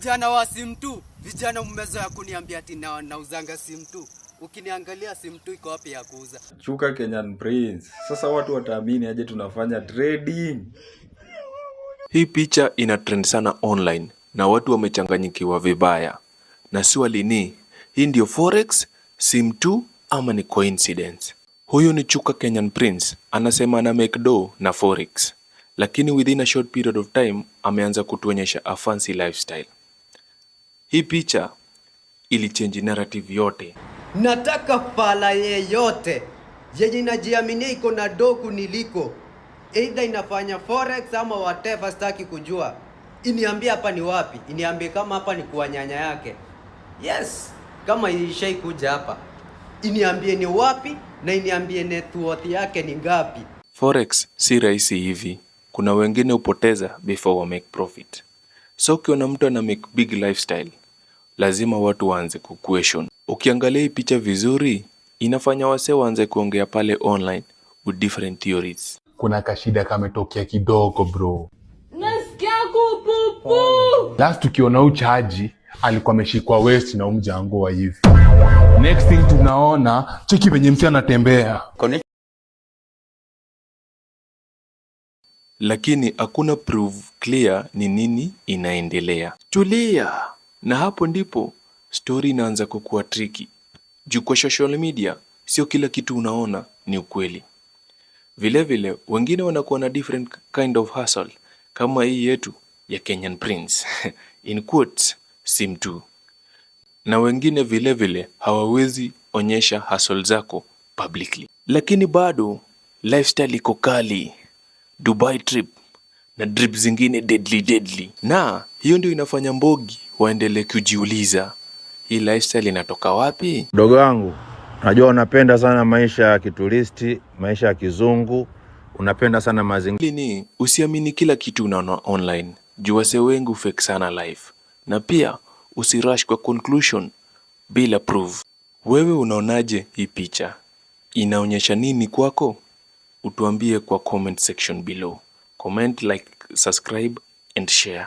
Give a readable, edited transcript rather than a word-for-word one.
Vijana wa simu tu, vijana mmezoea kuniambia ati nauzanga simu tu. Ukiniangalia simu tu iko wapi ya kuuza? Chuka Kenyan Prince. Sasa watu wataamini aje tunafanya trading? Hii picha ina trend sana online na watu wamechanganyikiwa vibaya. Na swali ni, hii ndio forex, sim tu ama ni coincidence? Huyu ni Chuka Kenyan Prince, anasema ana make dough na forex. Lakini within a short period of time, ameanza kutuonyesha a fancy lifestyle. Hii picha ilichange narrative yote. Nataka fala yeyote yenye inajiaminia iko na doku niliko, either inafanya forex ama whatever, sitaki kujua. Iniambie hapa ni wapi, iniambie kama hapa ni kwa nyanya yake. Yes, kama ishai kuja hapa, iniambie ni wapi na iniambie net worth yake ni ngapi. Forex si rahisi hivi. Kuna wengine upoteza before wa make profit. So ukiona mtu ana make big lifestyle, lazima watu waanze kuquestion. Ukiangalia hii picha vizuri, inafanya wasee waanze kuongea pale online with different theories. Kuna kashida kametokea kidogo bro. Nasikia kupupu. Last tukiona uchaji alikuwa ameshikwa waist na umjango wa hivi. Next thing tunaona cheki venye msi anatembea. Lakini hakuna proof clear ni nini inaendelea. Tulia! Na hapo ndipo story inaanza kukua tricky. Juu kwa social media, sio kila kitu unaona ni ukweli. Vile vile, wengine wanakuwa na different kind of hustle, kama hii yetu ya Kenyan Prince. In quotes, sim tu. Na wengine vile vile hawawezi onyesha hustle zako publicly. Lakini bado, lifestyle iko kali. Dubai trip na drip zingine deadly. Na hiyo ndio inafanya mbogi waendelee kujiuliza, hii lifestyle inatoka wapi? Dogo wangu, najua unapenda sana maisha ya kituristi, maisha ya kizungu, unapenda sana mazingira. Ni usiamini kila kitu unaona online. Juu wasee wengi fake sana life. Na pia usirush kwa conclusion bila proof. Wewe unaonaje hii picha? Inaonyesha nini kwako? Utuambie kwa comment section below. Comment, like, subscribe and share.